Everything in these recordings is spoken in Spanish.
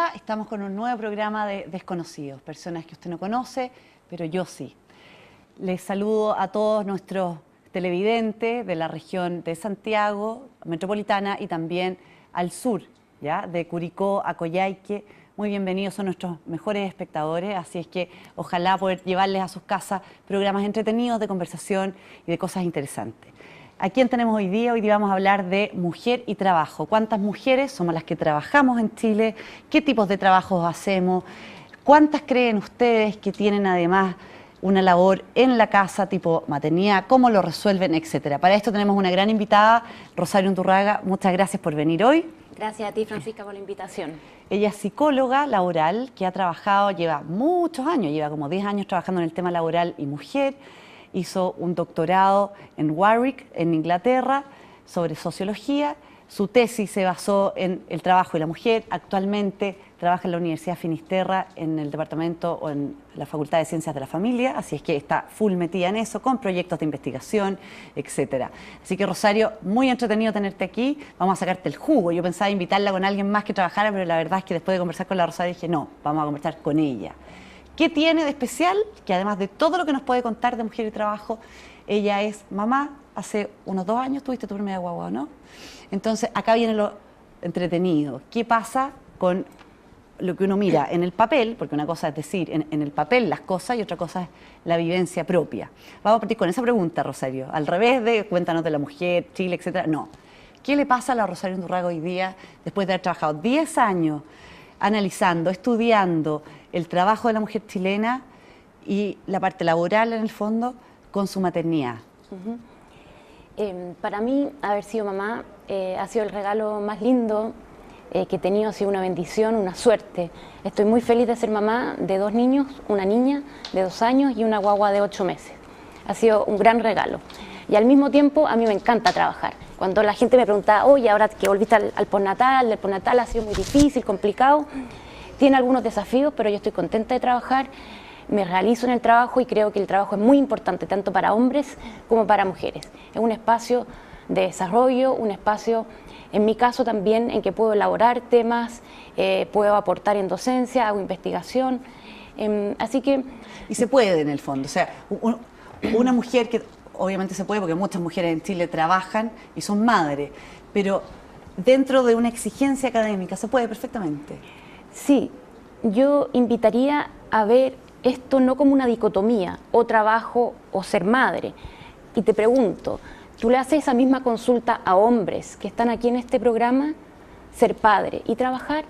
día estamos con un nuevo programa de Desconocidos, personas que usted no conoce, pero yo sí. Les saludo a todos nuestros televidentes de la región de Santiago, metropolitana, y también al sur, ¿ya? De Curicó a Coyhaique. Muy bienvenidos, son nuestros mejores espectadores, así es que ojalá poder llevarles a sus casas programas entretenidos, de conversación y de cosas interesantes. ¿A quién tenemos hoy día? Hoy día vamos a hablar de mujer y trabajo. ¿Cuántas mujeres somos las que trabajamos en Chile? ¿Qué tipos de trabajos hacemos? ¿Cuántas creen ustedes que tienen además una labor en la casa tipo maternidad? ¿Cómo lo resuelven? Etcétera. Para esto tenemos una gran invitada, Rosario Undurraga. Muchas gracias por venir hoy. Gracias a ti, Francisca, por la invitación. Ella es psicóloga laboral que ha trabajado, lleva muchos años, lleva como 10 años trabajando en el tema laboral y mujer. Hizo un doctorado en Warwick, en Inglaterra, sobre sociología. Su tesis se basó en el trabajo y la mujer. Actualmente trabaja en la Universidad Finisterra, en el departamento o en la Facultad de Ciencias de la Familia, así es que está full metida en eso, con proyectos de investigación, etcétera. Así que, Rosario, muy entretenido tenerte aquí. Vamos a sacarte el jugo. Yo pensaba invitarla con alguien más que trabajara, pero la verdad es que después de conversar con la Rosario dije, no, vamos a conversar con ella. ¿Qué tiene de especial? Que además de todo lo que nos puede contar de mujer y trabajo, ella es mamá. Hace unos 2 años tuviste tu primera guagua, ¿no? Entonces, acá viene lo entretenido. ¿Qué pasa con lo que uno mira en el papel? Porque una cosa es decir en el papel las cosas y otra cosa es la vivencia propia. Vamos a partir con esa pregunta, Rosario. Al revés de cuéntanos de la mujer, Chile, etcétera. No. ¿Qué le pasa a la Rosario Undurraga hoy día, después de haber trabajado 10 años analizando, estudiando el trabajo de la mujer chilena y la parte laboral en el fondo con su maternidad? Para mí, haber sido mamá ha sido el regalo más lindo que he tenido, ha sido una bendición, una suerte. Estoy muy feliz de ser mamá de 2 niños, una niña de 2 años y una guagua de 8 meses. Ha sido un gran regalo. Y al mismo tiempo, a mí me encanta trabajar. Cuando la gente me pregunta, oye, ahora que volviste al postnatal, el postnatal ha sido muy difícil, complicado, tiene algunos desafíos, pero yo estoy contenta de trabajar, me realizo en el trabajo y creo que el trabajo es muy importante, tanto para hombres como para mujeres. Es un espacio de desarrollo, un espacio, en mi caso también, en que puedo elaborar temas, puedo aportar en docencia, hago investigación, así que... Y se puede en el fondo, o sea, una mujer que obviamente se puede, porque muchas mujeres en Chile trabajan y son madres, pero dentro de una exigencia académica se puede perfectamente. Sí, yo invitaría a ver esto no como una dicotomía, o trabajo o ser madre. Y te pregunto, ¿tú le haces esa misma consulta a hombres que están aquí en este programa? Ser padre y trabajar.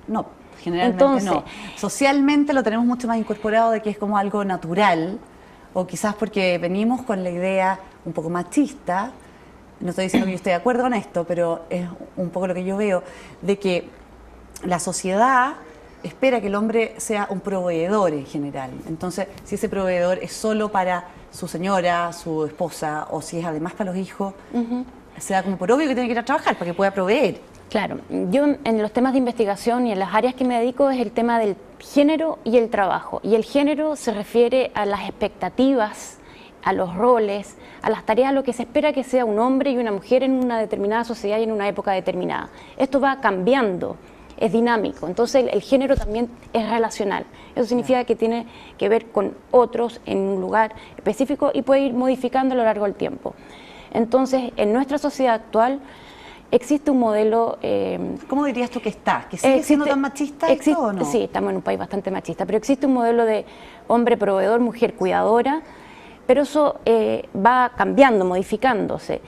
No, generalmente entonces, no. Socialmente lo tenemos mucho más incorporado de que es como algo natural, o quizás porque venimos con la idea un poco machista, no estoy diciendo que yo esté de acuerdo con esto, pero es un poco lo que yo veo, de que la sociedad espera que el hombre sea un proveedor en general. Entonces, si ese proveedor es solo para su señora, su esposa, o si es además para los hijos, se da como por obvio que tiene que ir a trabajar para que pueda proveer. Claro, yo en los temas de investigación y en las áreas que me dedico es el tema del género y el trabajo. Y el género se refiere a las expectativas, a los roles, a las tareas, a lo que se espera que sea un hombre y una mujer en una determinada sociedad y en una época determinada. Esto va cambiando, es dinámico, entonces el género también es relacional. Eso significa que tiene que ver con otros en un lugar específico y puede ir modificando a lo largo del tiempo. Entonces, en nuestra sociedad actual existe un modelo... ¿Cómo dirías tú que está? ¿Que sigue siendo tan machista esto o no? Sí, estamos en un país bastante machista, pero existe un modelo de hombre proveedor, mujer cuidadora, pero eso va cambiando, modificándose.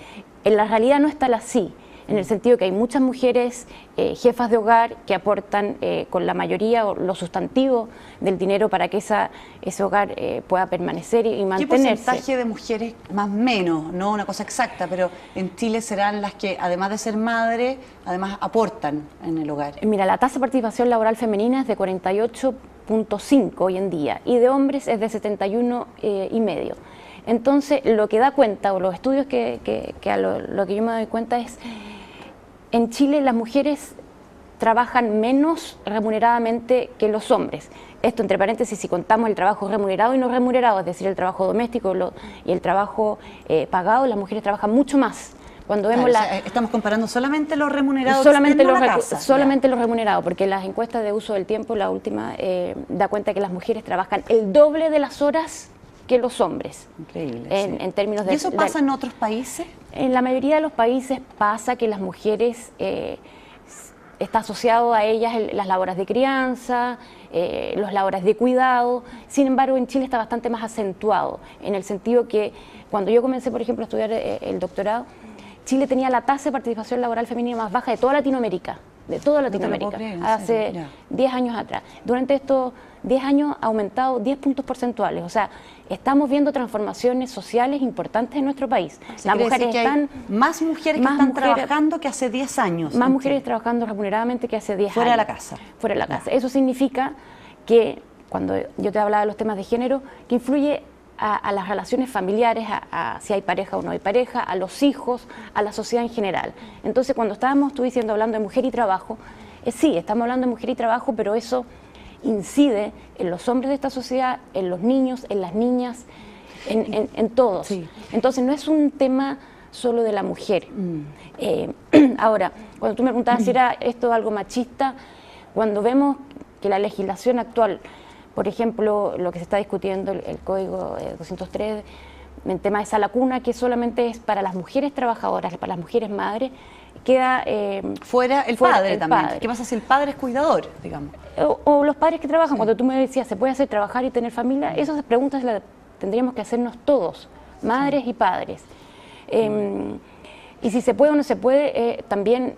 En la realidad no es tal así, en el sentido que hay muchas mujeres jefas de hogar que aportan con la mayoría o lo sustantivo del dinero para que ese hogar pueda permanecer y mantenerse. ¿Qué porcentaje de mujeres, más o menos, no una cosa exacta, pero en Chile serán las que, además de ser madre, además aportan en el hogar? Mira, la tasa de participación laboral femenina es de 48,5 hoy en día y de hombres es de 71,5. Entonces, lo que da cuenta, o los estudios lo que yo me doy cuenta es, en Chile las mujeres trabajan menos remuneradamente que los hombres. Esto entre paréntesis si contamos el trabajo remunerado y no remunerado, es decir, el trabajo doméstico y el trabajo pagado, las mujeres trabajan mucho más, Cuando vemos Claro, o sea, estamos comparando solamente los remunerados solamente externos los, a la casa. solamente los remunerados, porque las encuestas de uso del tiempo, la última, da cuenta que las mujeres trabajan el doble de las horas que los hombres. Increíble. En términos de... ¿Y eso pasa en otros países? En la mayoría de los países pasa que las mujeres, está asociado a ellas las labores de crianza, las labores de cuidado. Sin embargo, en Chile está bastante más acentuado, en el sentido que cuando yo comencé, por ejemplo, a estudiar el doctorado, Chile tenía la tasa de participación laboral femenina más baja de toda Latinoamérica, hace 10 años atrás. Durante estos 10 años ha aumentado 10 puntos porcentuales, o sea, estamos viendo transformaciones sociales importantes en nuestro país. Las mujeres están, más mujeres que están trabajando que hace 10 años. Más mujeres trabajando remuneradamente que hace 10 años. Fuera de la casa. Fuera de la casa. Eso significa que, cuando yo te hablaba de los temas de género, que influye a las relaciones familiares, a si hay pareja o no hay pareja, a los hijos, a la sociedad en general. Entonces, cuando estábamos tú diciendo, hablando de mujer y trabajo, sí, estamos hablando de mujer y trabajo, pero eso incide en los hombres de esta sociedad, en los niños, en las niñas, en todos. Sí. Entonces, no es un tema solo de la mujer. Ahora, cuando tú me preguntabas si era esto algo machista, cuando vemos que la legislación actual, por ejemplo, lo que se está discutiendo, el Código 203, el tema de sala cuna, que solamente es para las mujeres trabajadoras, para las mujeres madres, queda... fuera el padre también. Padre. ¿Qué pasa si el padre es cuidador, digamos? O los padres que trabajan. Sí. Cuando tú me decías, ¿se puede hacer trabajar y tener familia? Esas preguntas las tendríamos que hacernos todos, madres y padres. Y si se puede o no se puede, también...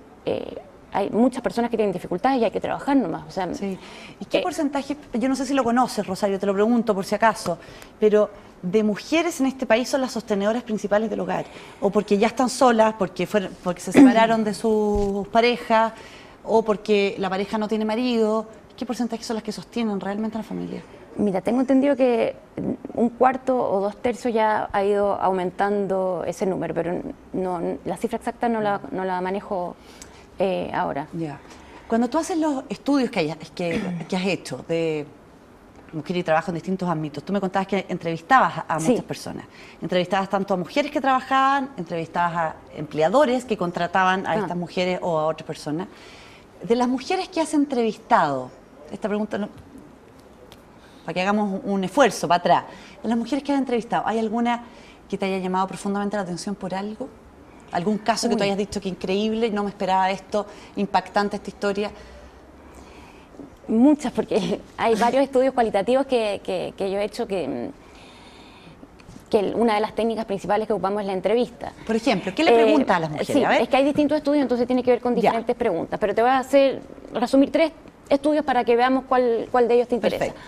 hay muchas personas que tienen dificultades y hay que trabajar nomás. O sea, sí. ¿Y qué porcentaje, yo no sé si lo conoces, Rosario, te lo pregunto por si acaso, pero de mujeres en este país son las sostenedoras principales del hogar? ¿O porque ya están solas, porque se separaron de sus parejas, o porque la pareja no tiene marido? ¿Qué porcentaje son las que sostienen realmente a la familia? Mira, tengo entendido que un cuarto o 2/3 ya ha ido aumentando ese número, pero no, la cifra exacta no la manejo ahora. Ya. Cuando tú haces los estudios que has hecho de mujer y trabajo en distintos ámbitos, tú me contabas que entrevistabas a muchas personas. Entrevistabas tanto a mujeres que trabajaban, entrevistabas a empleadores que contrataban a estas mujeres o a otras personas. De las mujeres que has entrevistado, esta pregunta para que hagamos un esfuerzo para atrás, de las mujeres que has entrevistado, ¿hay alguna que te haya llamado profundamente la atención por algo? ¿Algún caso que tú hayas dicho que increíble, no me esperaba esto, impactante esta historia? Muchas, porque hay varios estudios cualitativos que yo he hecho que una de las técnicas principales que ocupamos es la entrevista. Por ejemplo, ¿qué le preguntas a las mujeres? Sí, a ver. Es que hay distintos estudios, entonces tiene que ver con diferentes preguntas, pero te voy a resumir 3 estudios para que veamos cuál de ellos te interesa. Perfecto.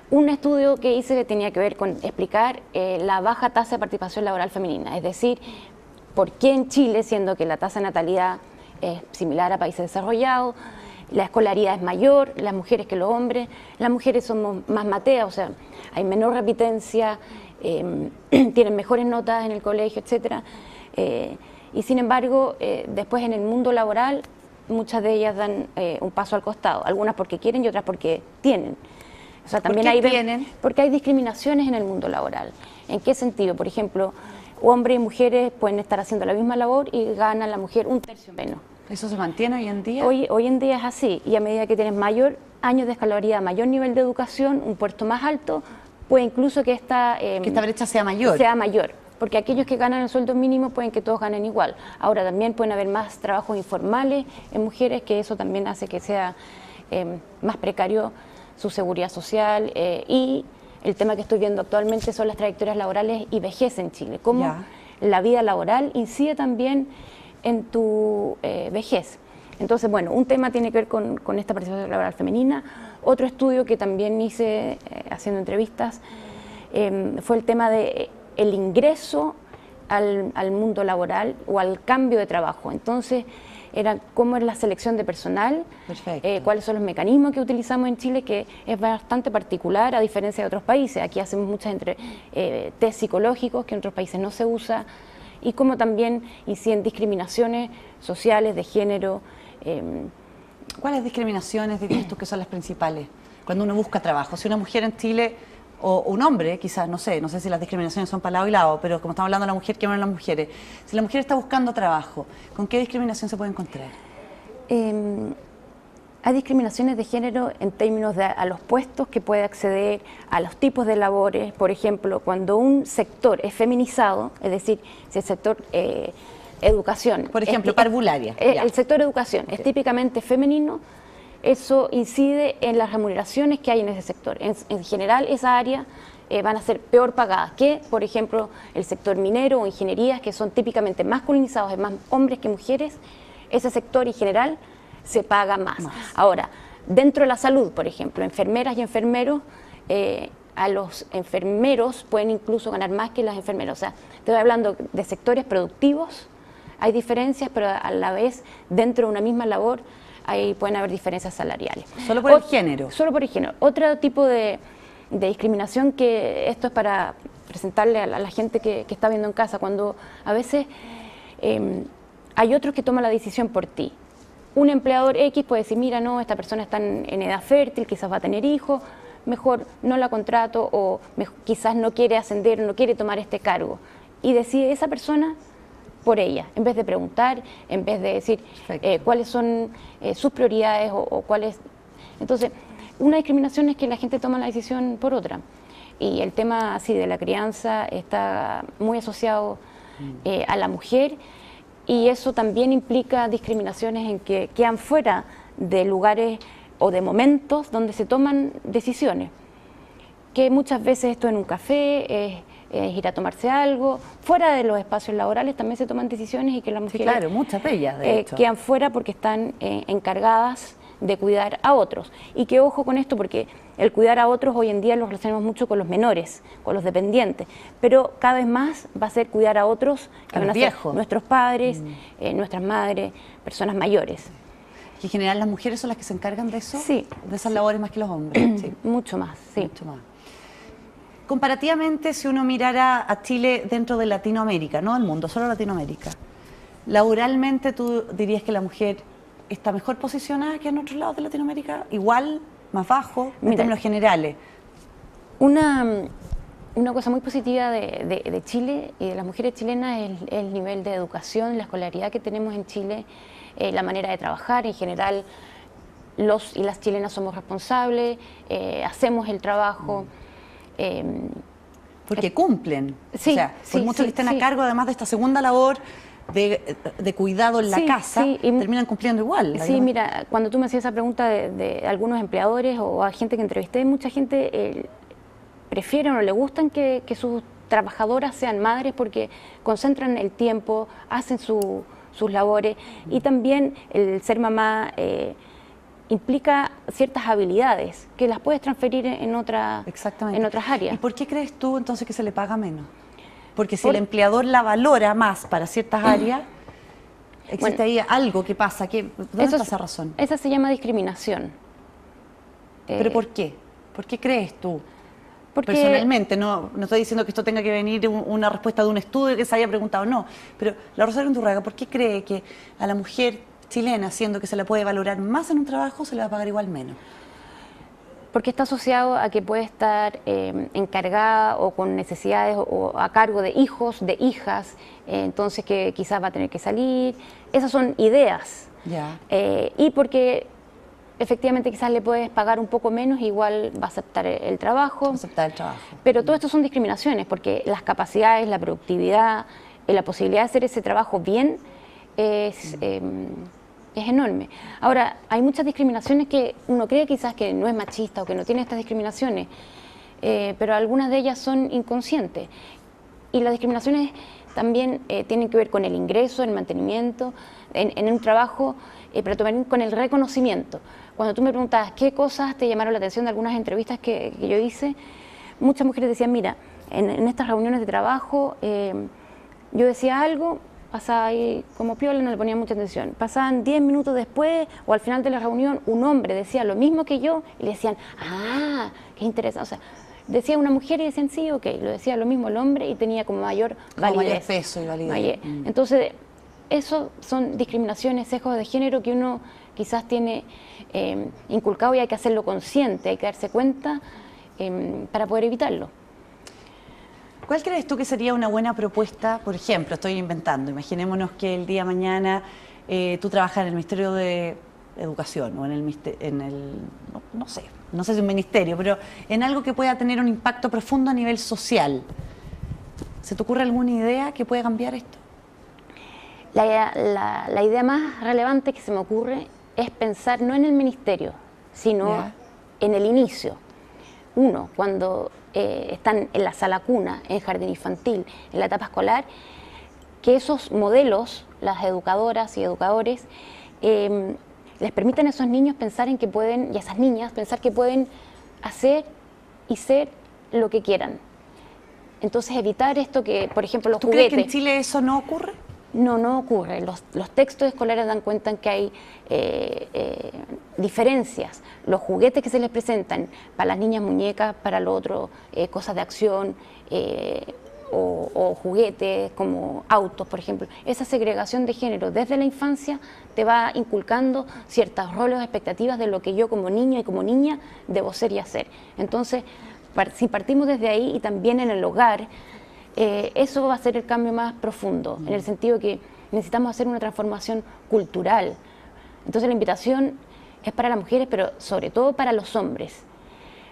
Un estudio que hice que tenía que ver con explicar la baja tasa de participación laboral femenina, es decir, por qué en Chile, siendo que la tasa de natalidad es similar a países desarrollados, la escolaridad es mayor, las mujeres que los hombres, las mujeres somos más mateas, o sea, hay menor repitencia, tienen mejores notas en el colegio, etc. Y sin embargo, después en el mundo laboral, muchas de ellas dan un paso al costado, algunas porque quieren y otras porque tienen. O sea, también porque hay discriminaciones en el mundo laboral. ¿En qué sentido? Por ejemplo, hombres y mujeres pueden estar haciendo la misma labor y gana la mujer 1/3 menos. ¿Eso se mantiene hoy en día? Hoy en día es así, y a medida que tienes mayor años de escolaridad, mayor nivel de educación, un puesto más alto, puede incluso que esta brecha sea mayor. Sea mayor, porque aquellos que ganan el sueldo mínimo pueden que todos ganen igual. Ahora también pueden haber más trabajos informales en mujeres, que eso también hace que sea más precario su seguridad social, y el tema que estoy viendo actualmente son las trayectorias laborales y vejez en Chile, cómo la vida laboral incide también en tu vejez. Entonces, bueno, un tema tiene que ver con esta participación laboral femenina. Otro estudio que también hice haciendo entrevistas fue el tema de el ingreso al mundo laboral o al cambio de trabajo. Entonces, era cómo es la selección de personal, cuáles son los mecanismos que utilizamos en Chile, que es bastante particular a diferencia de otros países. Aquí hacemos muchas test psicológicos que en otros países no se usa, y cómo también inciden discriminaciones sociales, de género. ¿Cuáles discriminaciones dirías tú que son las principales cuando uno busca trabajo? Si una mujer en Chile O un hombre, quizás, no sé si las discriminaciones son para lado y lado, pero como estamos hablando de la mujer, ¿qué van las mujeres? Si la mujer está buscando trabajo, ¿con qué discriminación se puede encontrar? Hay discriminaciones de género en términos de a los puestos que puede acceder, a los tipos de labores. Por ejemplo, cuando un sector es feminizado, es decir, si el sector educación... Por ejemplo, parvularia. El sector educación es típicamente femenino, eso incide en las remuneraciones que hay en ese sector. En general, esa área van a ser peor pagadas que, por ejemplo, el sector minero o ingenierías, que son típicamente masculinizados, es más hombres que mujeres. Ese sector en general se paga más. Ahora, dentro de la salud, por ejemplo, enfermeras y enfermeros, a los enfermeros pueden incluso ganar más que las enfermeras. O sea, estoy hablando de sectores productivos, hay diferencias, pero a la vez, dentro de una misma labor, pueden haber diferencias salariales. ¿Solo por el género? Solo por el género. Otro tipo de discriminación, que esto es para presentarle a la gente que está viendo en casa, cuando a veces hay otros que toman la decisión por ti. Un empleador X puede decir, mira, no, esta persona está en edad fértil, quizás va a tener hijos, mejor no la contrato, o quizás no quiere ascender, no quiere tomar este cargo. Y decide esa persona por ella, en vez de preguntar, en vez de decir cuáles son sus prioridades o cuáles... Entonces, una discriminación es que la gente toma la decisión por otra. Y el tema así de la crianza está muy asociado a la mujer, y eso también implica discriminaciones en que quedan fuera de lugares o de momentos donde se toman decisiones. Que muchas veces esto en un café es ir a tomarse algo, fuera de los espacios laborales también se toman decisiones, y que las mujeres claro, muchas de ellas, de hecho, quedan fuera porque están encargadas de cuidar a otros. Y que ojo con esto, porque el cuidar a otros hoy en día lo relacionamos mucho con los menores, con los dependientes, pero cada vez más va a ser cuidar a otros, que van a ser nuestros padres, nuestras madres, personas mayores. Y en general las mujeres son las que se encargan de eso, sí, de esas labores, más que los hombres. Sí. Mucho más, sí. Mucho más. Comparativamente, si uno mirara a Chile dentro de Latinoamérica, no del mundo, solo Latinoamérica, laboralmente, ¿tú dirías que la mujer está mejor posicionada que en otros lados de Latinoamérica? ¿Igual, más bajo, en términos generales? Una cosa muy positiva de Chile y de las mujeres chilenas es el nivel de educación, la escolaridad que tenemos en Chile, la manera de trabajar. En general, los y las chilenas somos responsables, hacemos el trabajo. Porque cumplen. Sí, o sea, por mucho que estén a cargo, además de esta segunda labor de cuidado en la casa, terminan cumpliendo igual. Sí, mira, cuando tú me hacías esa pregunta de algunos empleadores o a gente que entrevisté, mucha gente prefieren o le gustan que sus trabajadoras sean madres, porque concentran el tiempo, hacen sus labores, y también el ser mamá implica ciertas habilidades que las puedes transferir en otras áreas. ¿Y por qué crees tú entonces que se le paga menos? Porque si el empleador la valora más para ciertas áreas, existe ahí algo que pasa. ¿Dónde está esa razón? Esa se llama discriminación. ¿Pero por qué? ¿Por qué crees tú? Porque, personalmente, no estoy diciendo que esto tenga que venir una respuesta de un estudio que se haya preguntado, no. Pero la Rosario Undurraga, ¿por qué cree que a la mujer chilena, siendo que se la puede valorar más en un trabajo, se le va a pagar igual menos? Porque está asociado a que puede estar encargada o con necesidades o a cargo de hijos, de hijas, entonces que quizás va a tener que salir. Esas son ideas. Y porque efectivamente quizás le puedes pagar un poco menos, igual va a aceptar el trabajo. Pero todo esto son discriminaciones, porque las capacidades, la productividad, la posibilidad de hacer ese trabajo bien es enorme. Ahora, hay muchas discriminaciones que uno cree quizás que no es machista o que no tiene estas discriminaciones, pero algunas de ellas son inconscientes. Y las discriminaciones también tienen que ver con el ingreso, el mantenimiento, en un trabajo, pero también con el reconocimiento. Cuando tú me preguntabas qué cosas te llamaron la atención de algunas entrevistas que yo hice, muchas mujeres decían, mira, en estas reuniones de trabajo yo decía algo, pasaba ahí como piola, no le ponía mucha atención. Pasaban 10 minutos después o al final de la reunión, un hombre decía lo mismo que yo y le decían, ah, qué interesante. O sea, decía una mujer y decían sí, ok, lo decía lo mismo el hombre y tenía como mayor validez. Mayor peso y validez. Entonces, eso son discriminaciones, sesgos de género que uno quizás tiene inculcado, y hay que hacerlo consciente, hay que darse cuenta para poder evitarlo. ¿Cuál crees tú que sería una buena propuesta? Por ejemplo, estoy inventando, imaginémonos que el día de mañana tú trabajas en el Ministerio de Educación o no sé si es un ministerio, pero en algo que pueda tener un impacto profundo a nivel social. ¿Se te ocurre alguna idea que pueda cambiar esto? La idea más relevante que se me ocurre es pensar no en el ministerio, sino en el inicio. Uno, cuando están en la sala cuna, en jardín infantil, en la etapa escolar, que esos modelos, las educadoras y educadores, les permitan a esos niños pensar en que pueden, y a esas niñas, pensar que pueden hacer y ser lo que quieran. Entonces evitar esto que, por ejemplo, los juguetes... ¿Tú crees que en Chile eso no ocurre? No ocurre. Los textos escolares dan cuenta en que hay diferencias. Los juguetes que se les presentan, para las niñas muñecas, para lo otro cosas de acción, o juguetes como autos, por ejemplo. Esa segregación de género desde la infancia te va inculcando ciertos roles o expectativas de lo que yo como niño y como niña debo ser y hacer. Entonces, si partimos desde ahí y también en el hogar, eso va a ser el cambio más profundo, en el sentido que necesitamos hacer una transformación cultural. Entonces la invitación es para las mujeres, pero sobre todo para los hombres.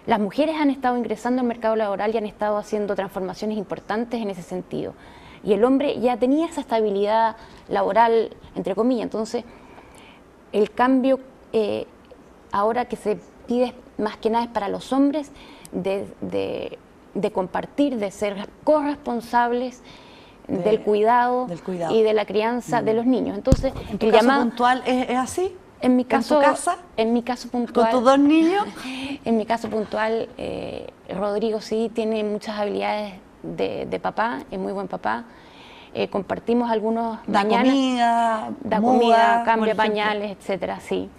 Las mujeres han estado ingresando al mercado laboral y han estado haciendo transformaciones importantes en ese sentido. Y el hombre ya tenía esa estabilidad laboral, entre comillas. Entonces, el cambio ahora que se pide más que nada es para los hombres de compartir, de ser corresponsables del cuidado y de la crianza de los niños. Entonces, ¿en tu caso puntual es así? En mi caso, ¿en tu casa? En mi caso puntual, ¿con tus dos niños? En mi caso puntual, Rodrigo sí tiene muchas habilidades de papá, es muy buen papá. Compartimos algunos mañanas. Da comida, cambia pañales, etcétera, sí.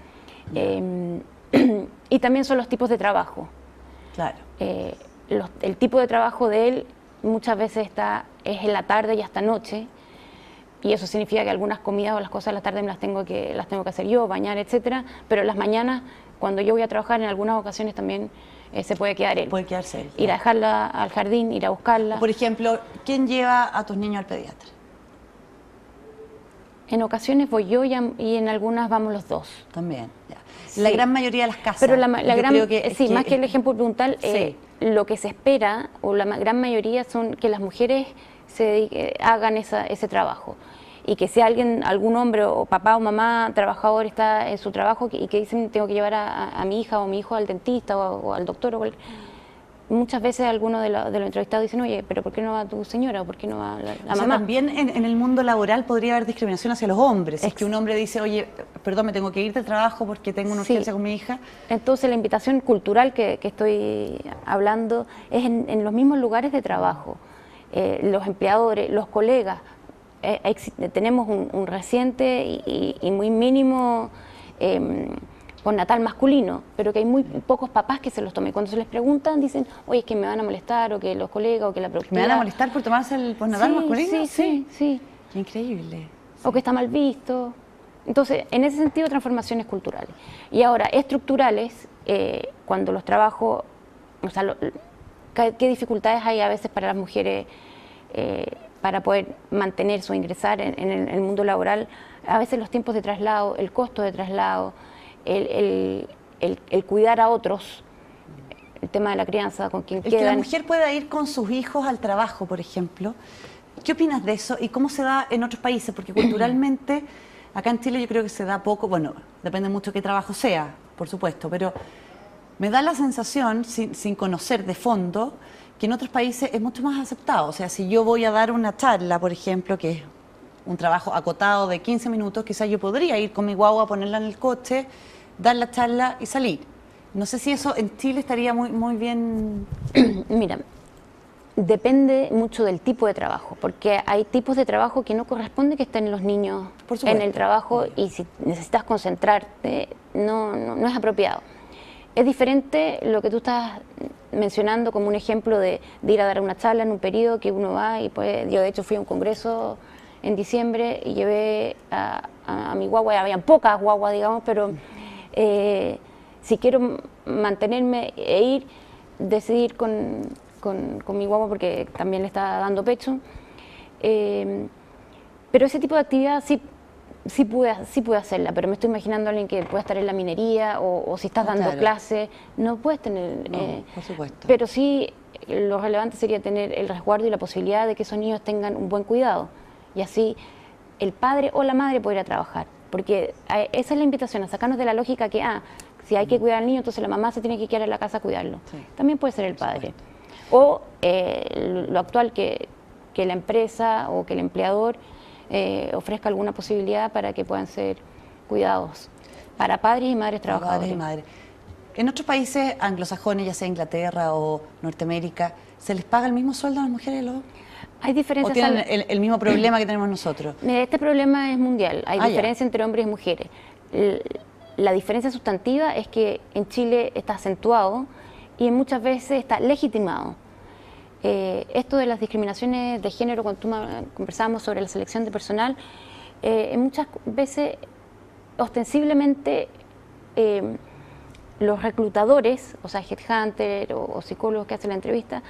Y también son los tipos de trabajo. Claro. El tipo de trabajo de él muchas veces es en la tarde y hasta noche, y eso significa que algunas comidas o las cosas de la tarde las tengo que hacer yo, bañar, etcétera, pero en las mañanas, cuando yo voy a trabajar, en algunas ocasiones también se puede quedar él. Puede quedarse él. Ir a dejarla al jardín, ir a buscarla. Por ejemplo, ¿quién lleva a tus niños al pediatra? En ocasiones voy yo y en algunas vamos los dos. También, ya. Sí. La gran mayoría de las casas. Pero más que el ejemplo puntual, sí. Lo que se espera, o la gran mayoría, son que las mujeres hagan ese trabajo. Y que si algún hombre o papá o mamá trabajador está en su trabajo y que dicen tengo que llevar a mi hija o mi hijo al dentista o al doctor, muchas veces algunos de los entrevistados dicen, oye, pero ¿por qué no va tu señora o por qué no va la mamá? También en el mundo laboral podría haber discriminación hacia los hombres. Es que un hombre dice, oye, perdón, me tengo que ir del trabajo porque tengo una urgencia con mi hija. Entonces la invitación cultural que estoy hablando es en los mismos lugares de trabajo. Los empleadores, los colegas, tenemos un reciente y muy mínimo postnatal masculino, pero que hay muy pocos papás que se los tomen. Cuando se les preguntan, dicen, oye, es que me van a molestar, o que los colegas, o que la productividad... ¿Me van a molestar por tomarse el postnatal masculino? Sí. Qué increíble. O que está mal visto. Entonces, en ese sentido, transformaciones culturales. Y ahora, estructurales, cuando los trabajos... O sea, ¿qué dificultades hay a veces para las mujeres para poder mantenerse o ingresar en el mundo laboral? A veces los tiempos de traslado, el costo de traslado, el cuidar a otros, el tema de la crianza, con quien quedan. Que la mujer pueda ir con sus hijos al trabajo, por ejemplo. ¿Qué opinas de eso y cómo se da en otros países? Porque culturalmente, acá en Chile yo creo que se da poco, bueno, depende mucho qué trabajo sea, por supuesto, pero me da la sensación, sin conocer de fondo, que en otros países es mucho más aceptado. O sea, si yo voy a dar una charla, por ejemplo, que es un trabajo acotado de 15 minutos, quizás yo podría ir con mi guagua, ponerla en el coche, dar la charla y salir. No sé si eso en Chile estaría muy bien. Mira, depende mucho del tipo de trabajo, porque hay tipos de trabajo que no corresponde que estén los niños en el trabajo, y si necesitas concentrarte, no es apropiado. Es diferente lo que tú estás mencionando como un ejemplo de ir a dar una charla en un periodo que uno va y pues, yo de hecho fui a un congreso en diciembre y llevé a mi guagua, habían pocas guaguas, digamos, pero si quiero mantenerme e ir, decidir con mi guagua porque también le está dando pecho. Pero ese tipo de actividad sí pude hacerla, pero me estoy imaginando a alguien que pueda estar en la minería o si estás dando clases, no puedes tener... No, por supuesto. Pero sí, lo relevante sería tener el resguardo y la posibilidad de que esos niños tengan un buen cuidado. Y así el padre o la madre puede ir a trabajar. Porque esa es la invitación, a sacarnos de la lógica que, si hay que cuidar al niño, entonces la mamá se tiene que quedar en la casa a cuidarlo. Sí. También puede ser el padre. O lo actual, que la empresa o que el empleador ofrezca alguna posibilidad para que puedan ser cuidados para padres y madres trabajadores. Padres y madres. En otros países anglosajones, ya sea Inglaterra o Norteamérica, ¿se les paga el mismo sueldo a las mujeres y los hombres? Hay diferencias. ¿O tienen el mismo problema que tenemos nosotros? Este problema es mundial. Hay diferencia entre hombres y mujeres. La diferencia sustantiva es que en Chile está acentuado y muchas veces está legitimado. Esto de las discriminaciones de género, cuando conversábamos sobre la selección de personal, muchas veces ostensiblemente los reclutadores, o sea, headhunter o psicólogos que hacen la entrevista,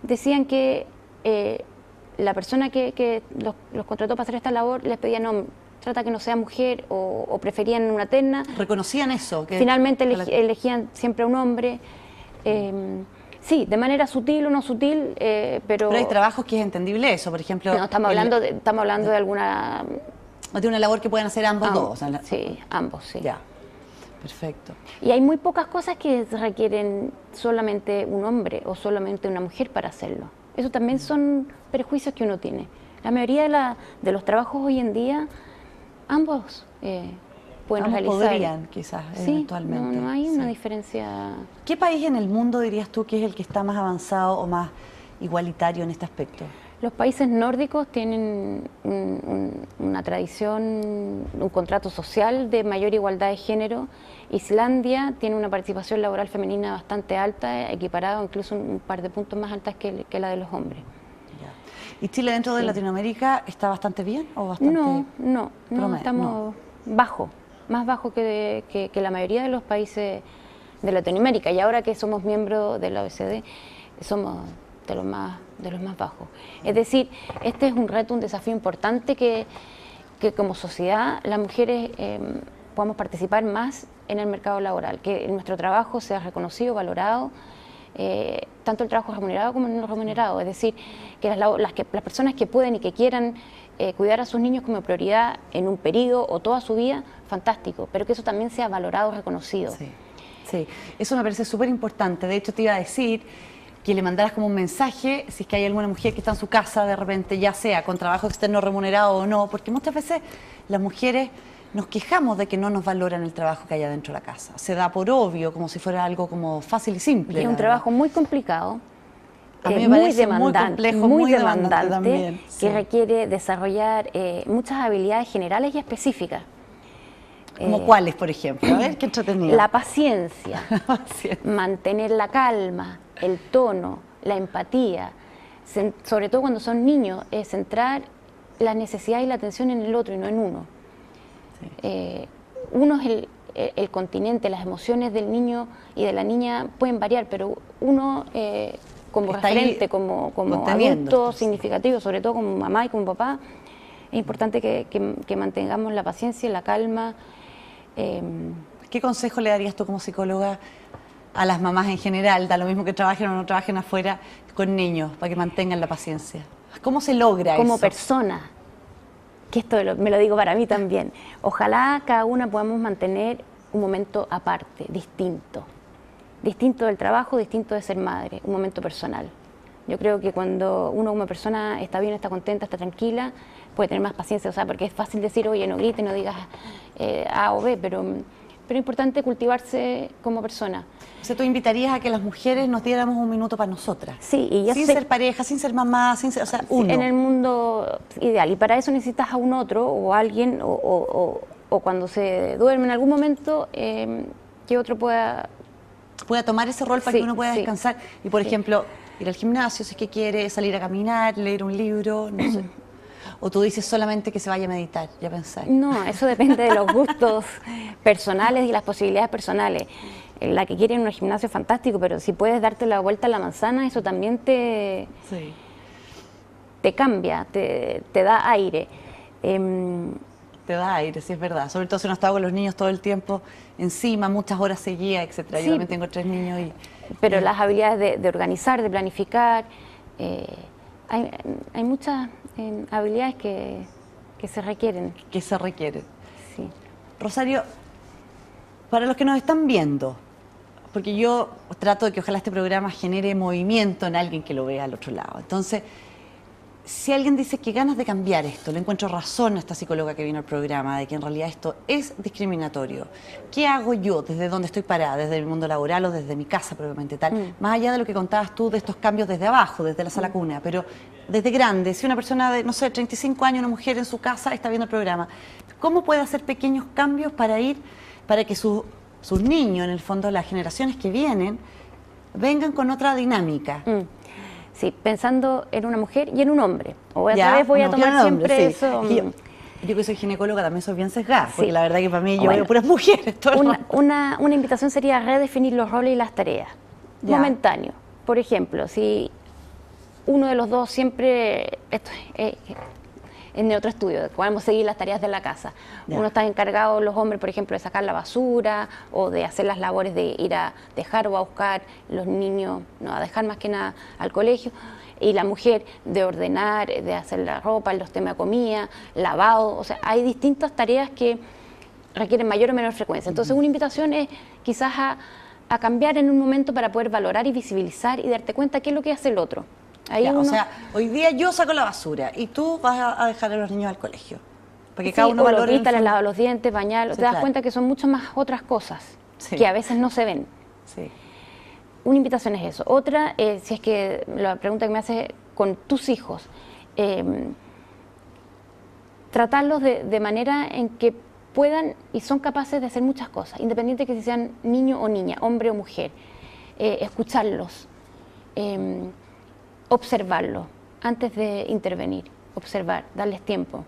decían que la persona que los contrató para hacer esta labor les pedía, no, trata que no sea mujer, o preferían una terna. ¿Reconocían eso? Finalmente elegían siempre a un hombre. Sí, de manera sutil o no sutil, pero... Pero hay trabajos que es entendible eso, por ejemplo... No, estamos hablando de alguna... De una labor que puedan hacer ambos dos. O sea, sí, ambos, sí. Ya, perfecto. Y hay muy pocas cosas que requieren solamente un hombre o solamente una mujer para hacerlo. Eso también son prejuicios que uno tiene. La mayoría de los trabajos hoy en día, ambos pueden realizar. Podrían, quizás, sí, eventualmente. No hay una diferencia. ¿Qué país en el mundo dirías tú que es el que está más avanzado o más igualitario en este aspecto? Los países nórdicos tienen una tradición, un contrato social de mayor igualdad de género. Islandia tiene una participación laboral femenina bastante alta, equiparada, incluso un par de puntos más altas que la de los hombres. ¿Y Chile dentro de Latinoamérica está bastante bien o bastante...? No, estamos más bajo que la mayoría de los países de Latinoamérica. Y ahora que somos miembros de la OECD, somos de los más bajos. Es decir, este es un reto, un desafío importante que como sociedad las mujeres podamos participar más en el mercado laboral, que nuestro trabajo sea reconocido, valorado, tanto el trabajo remunerado como el no remunerado. Es decir, que las personas que pueden y que quieran cuidar a sus niños como prioridad en un periodo o toda su vida, fantástico, pero que eso también sea valorado, reconocido. Sí, eso me parece súper importante. De hecho, te iba a decir que le mandaras como un mensaje si es que hay alguna mujer que está en su casa de repente, ya sea con trabajo externo remunerado o no, porque muchas veces las mujeres nos quejamos de que no nos valoran el trabajo que hay adentro de la casa. Se da por obvio, como si fuera algo como fácil y simple. Es un trabajo muy complicado, a mí me parece muy complejo, muy demandante también, que requiere desarrollar muchas habilidades generales y específicas. ¿Como cuáles, por ejemplo? A ver, qué entretenido. La paciencia, mantener la calma, el tono, la empatía, sobre todo cuando son niños, centrar la necesidad y la atención en el otro y no en uno. Uno es el continente, las emociones del niño y de la niña pueden variar, pero uno como referente, como adulto significativo, sobre todo como mamá y como papá, es importante que mantengamos la paciencia y la calma. ¿Qué consejo le darías tú como psicóloga a las mamás en general, da lo mismo que trabajen o no trabajen afuera, con niños, para que mantengan la paciencia? ¿Cómo se logra eso? Como persona, que esto me lo digo para mí también, ojalá cada una podamos mantener un momento aparte, distinto del trabajo, distinto de ser madre, un momento personal. Yo creo que cuando uno como persona está bien, está contenta, está tranquila, puede tener más paciencia, o sea, porque es fácil decir, oye, no grites, no digas A o B, pero es importante cultivarse como persona. O sea, tú invitarías a que las mujeres nos diéramos un minuto para nosotras. Sí, y ya sin ser pareja, sin ser mamá, sin ser, o sea, uno. En el mundo ideal, y para eso necesitas a un otro o alguien, o cuando se duerme en algún momento, que otro pueda tomar ese rol para que uno pueda descansar. Y por ejemplo, ir al gimnasio si es que quiere, salir a caminar, leer un libro, no sé. ¿O tú dices solamente que se vaya a meditar y a pensar? No, eso depende de los gustos personales y las posibilidades personales. la que quiere ir a un gimnasio fantástico, pero si puedes darte la vuelta a la manzana, eso también te cambia, te da aire. Te da aire, sí, es verdad. Sobre todo si uno está con los niños todo el tiempo encima, muchas horas seguidas, etcétera. Sí, yo también tengo 3 niños y... Pero las habilidades de organizar, de planificar, hay muchas habilidades que se requieren. Que se requieren. Sí. Rosario, para los que nos están viendo, porque yo trato de que ojalá este programa genere movimiento en alguien que lo vea al otro lado. Entonces, si alguien dice que ganas de cambiar esto, le encuentro razón a esta psicóloga que vino al programa, de que en realidad esto es discriminatorio, ¿qué hago yo desde donde estoy parada, desde el mundo laboral o desde mi casa propiamente tal? Más allá de lo que contabas tú de estos cambios desde abajo, desde la sala cuna, pero desde grande, si una persona de, no sé, 35 años, una mujer en su casa está viendo el programa, ¿cómo puede hacer pequeños cambios para que sus niños, en el fondo las generaciones que vienen, vengan con otra dinámica? Sí, pensando en una mujer y en un hombre. O otra vez voy a tomar siempre eso. Yo que soy ginecóloga también soy bien sesgada, porque la verdad que para mí yo veo puras mujeres. Una invitación sería redefinir los roles y las tareas. Momentáneo. Por ejemplo, si uno de los dos siempre, esto en otro estudio, podemos seguir las tareas de la casa. Uno está encargado, los hombres, por ejemplo, de sacar la basura o de hacer las labores de ir a dejar o a buscar los niños, no, a dejar más que nada al colegio. Y la mujer de ordenar, de hacer la ropa, los temas de comida, lavado. O sea, hay distintas tareas que requieren mayor o menor frecuencia. Entonces, una invitación es quizás a cambiar en un momento para poder valorar y visibilizar y darte cuenta qué es lo que hace el otro. O sea, hoy día yo saco la basura y tú vas a dejar a los niños al colegio. Porque cada uno valora. Les lavas los dientes, bañarlos. Te das cuenta que son muchas más otras cosas que a veces no se ven. Sí. Una invitación es eso. Otra, si es que la pregunta que me haces con tus hijos, tratarlos de manera en que puedan y son capaces de hacer muchas cosas, independiente que si sean niño o niña, hombre o mujer. Escucharlos. Observarlo antes de intervenir, observar, darles tiempo.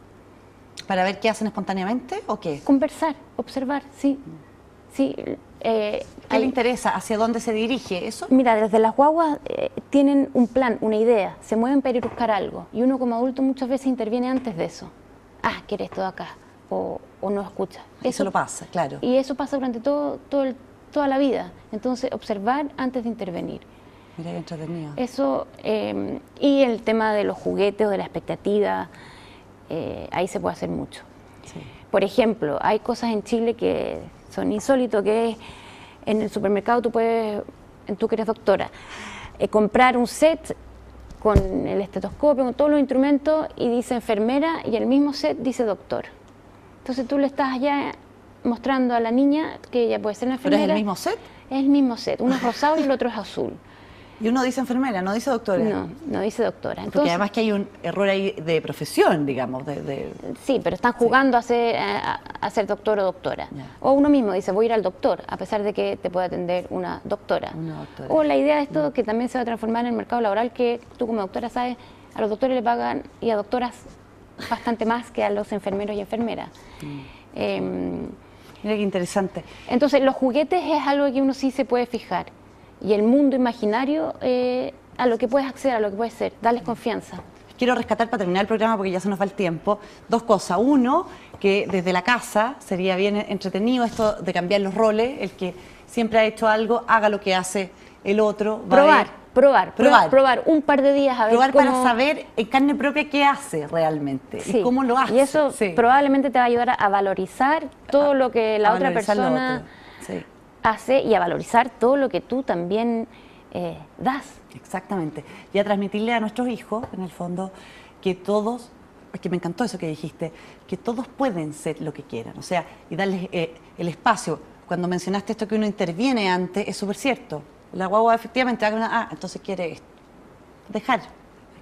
¿Para ver qué hacen espontáneamente o qué? Conversar, observar, sí. ¿Qué le interesa? ¿Hacia dónde se dirige eso? Mira, desde las guaguas tienen un plan, una idea, se mueven para ir a buscar algo y uno como adulto muchas veces interviene antes de eso. ¿Quieres todo acá? O no escucha. Eso lo pasa, claro. Y eso pasa durante toda la vida. Entonces, observar antes de intervenir. Mira qué entretenido. Eso, y el tema de los juguetes o de la expectativa, ahí se puede hacer mucho. Sí. Por ejemplo, hay cosas en Chile que son insólitos, que es en el supermercado tú puedes, tú que eres doctora, comprar un set con el estetoscopio, con todos los instrumentos y dice enfermera y el mismo set dice doctor. Entonces tú le estás ya mostrando a la niña que ella puede ser la enfermera. ¿Pero es el mismo set? Es el mismo set, uno es rosado y el otro es azul. Y uno dice enfermera, no dice doctora. No dice doctora. Entonces, porque además que hay un error ahí de profesión, digamos. Sí, pero están jugando a ser doctor o doctora. O uno mismo dice, voy a ir al doctor, a pesar de que te puede atender una doctora. O la idea de esto que también se va a transformar en el mercado laboral, que tú como doctora sabes, a los doctores le pagan y a doctoras bastante más que a los enfermeros y enfermeras. Mira qué interesante. Entonces, los juguetes es algo que uno sí se puede fijar. Y el mundo imaginario, a lo que puedes acceder, a lo que puedes ser, darles confianza. Quiero rescatar para terminar el programa, porque ya se nos va el tiempo, 2 cosas. Uno, que desde la casa sería bien entretenido esto de cambiar los roles, el que siempre ha hecho algo, haga lo que hace el otro. Probar un par de días a ver cómo... para saber en carne propia qué hace realmente y cómo lo hace. Y eso probablemente te va a ayudar a valorizar todo lo que la otra persona hace y a valorizar todo lo que tú también das. Exactamente. Y a transmitirle a nuestros hijos, en el fondo, que todos, que me encantó eso que dijiste, que todos pueden ser lo que quieran, o sea, y darles el espacio. Cuando mencionaste esto que uno interviene antes, es súper cierto. La guagua efectivamente haga entonces quiere esto. Dejar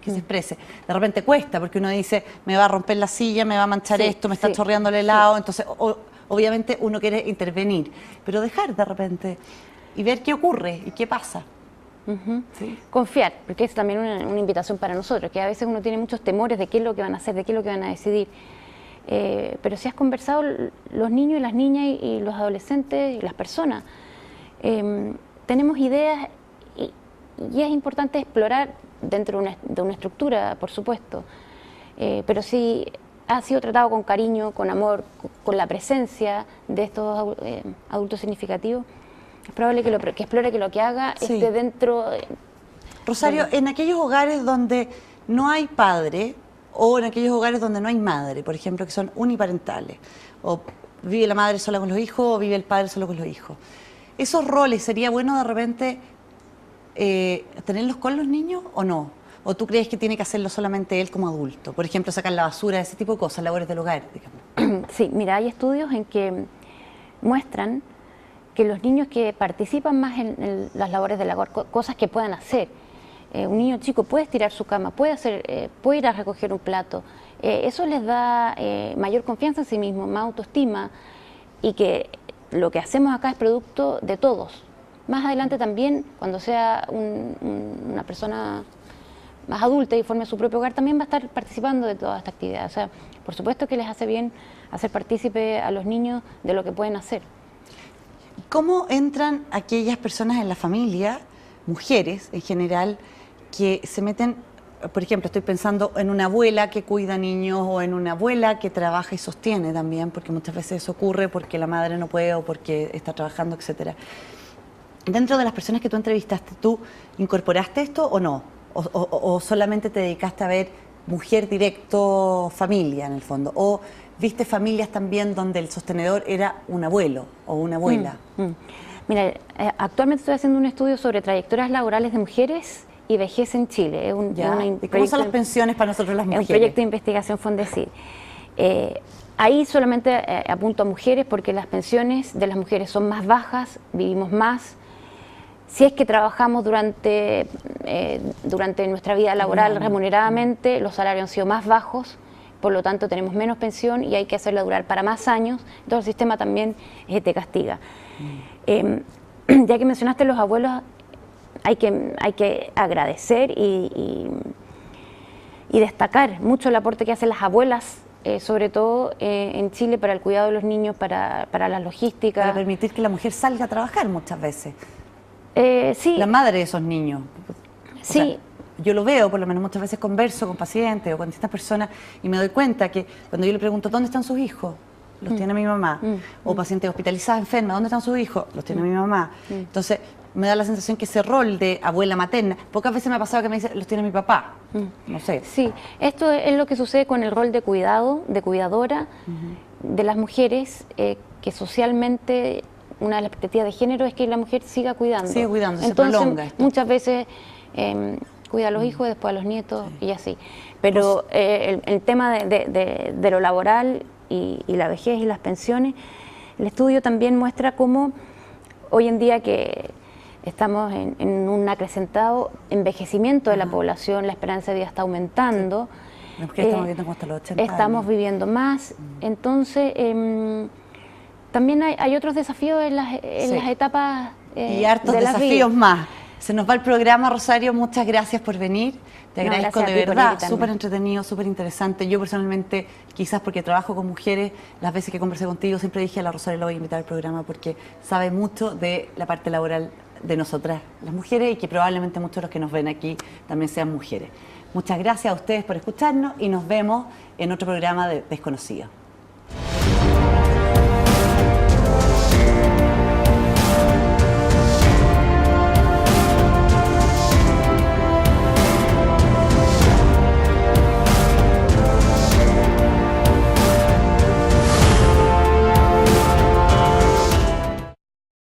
que se exprese. De repente cuesta, porque uno dice, me va a romper la silla, me va a manchar esto, me está chorreando el helado, entonces obviamente uno quiere intervenir, pero dejar de repente y ver qué ocurre y qué pasa. Confiar, porque es también una invitación para nosotros, que a veces uno tiene muchos temores de qué es lo que van a hacer, de qué es lo que van a decidir. Pero si has conversado, los niños y las niñas y los adolescentes y las personas tenemos ideas y es importante explorar dentro de una estructura, por supuesto, pero si ha sido tratado con cariño, con amor, con la presencia de estos adultos significativos, es probable que explore que lo que haga esté dentro. Rosario, en aquellos hogares donde no hay padre o en aquellos hogares donde no hay madre, por ejemplo, que son uniparentales, o vive la madre sola con los hijos o vive el padre solo con los hijos, ¿esos roles sería bueno de repente tenerlos con los niños o no? ¿O tú crees que tiene que hacerlo solamente él como adulto? Por ejemplo, sacar la basura, ese tipo de cosas, labores del hogar, digamos. Sí, mira, hay estudios en que muestran que los niños que participan más en las labores del hogar, cosas que puedan hacer. Un niño chico puede estirar su cama, puede ir a recoger un plato. Eso les da mayor confianza en sí mismo, más autoestima, y que lo que hacemos acá es producto de todos. Más adelante también, cuando sea una persona más adulta y forme su propio hogar, también va a estar participando de toda esta actividad. O sea, por supuesto que les hace bien hacer partícipe a los niños de lo que pueden hacer. ¿Cómo entran aquellas personas en la familia, mujeres en general, que se meten, por ejemplo, estoy pensando en una abuela que cuida niños o en una abuela que trabaja y sostiene también, porque muchas veces eso ocurre porque la madre no puede o porque está trabajando, etcétera. Dentro de las personas que tú entrevistaste, ¿tú incorporaste esto o no? ¿O solamente te dedicaste a ver mujer directo, familia en el fondo? ¿O viste familias también donde el sostenedor era un abuelo o una abuela? Mira, actualmente estoy haciendo un estudio sobre trayectorias laborales de mujeres y vejez en Chile. ¿Y cómo son las pensiones para nosotros las mujeres? Es un proyecto de investigación Fondesit. Ahí solamente apunto a mujeres porque las pensiones de las mujeres son más bajas, vivimos más. Si es que trabajamos durante nuestra vida laboral remuneradamente, los salarios han sido más bajos, por lo tanto tenemos menos pensión y hay que hacerla durar para más años, entonces el sistema también te castiga. Ya que mencionaste los abuelos, hay que agradecer y destacar mucho el aporte que hacen las abuelas, sobre todo en Chile, para el cuidado de los niños, para la logística. Para permitir que la mujer salga a trabajar muchas veces. Sí. La madre de esos niños. Sí. O sea, yo lo veo, por lo menos muchas veces converso con pacientes o con distintas personas y me doy cuenta que cuando yo le pregunto ¿dónde están sus hijos? Los tiene mi mamá. O pacientes hospitalizadas, enfermas, ¿dónde están sus hijos? Los tiene mi mamá. Entonces me da la sensación que ese rol de abuela materna, pocas veces me ha pasado que me dice, los tiene mi papá. No sé. Sí, esto es lo que sucede con el rol de cuidado, de cuidadora de las mujeres, que socialmente una de las expectativas de género es que la mujer siga cuidando. Sigue cuidando, entonces, se prolonga esto. Muchas veces cuida a los hijos, después a los nietos y así. Pero el tema de lo laboral y la vejez y las pensiones, el estudio también muestra cómo hoy en día que estamos en un acrecentado envejecimiento de la población, la esperanza de vida está aumentando. Las mujeres estamos viviendo como hasta los 80 años. Estamos viviendo más, entonces también hay otros desafíos en las etapas y hartos de la desafíos vida. más. Se nos va el programa, Rosario, muchas gracias por venir. Te agradezco de verdad, súper entretenido, súper interesante. Yo personalmente, quizás porque trabajo con mujeres, las veces que conversé contigo siempre dije a la Rosario la voy a invitar al programa porque sabe mucho de la parte laboral de nosotras, las mujeres, y que probablemente muchos de los que nos ven aquí también sean mujeres. Muchas gracias a ustedes por escucharnos y nos vemos en otro programa de Desconocidos.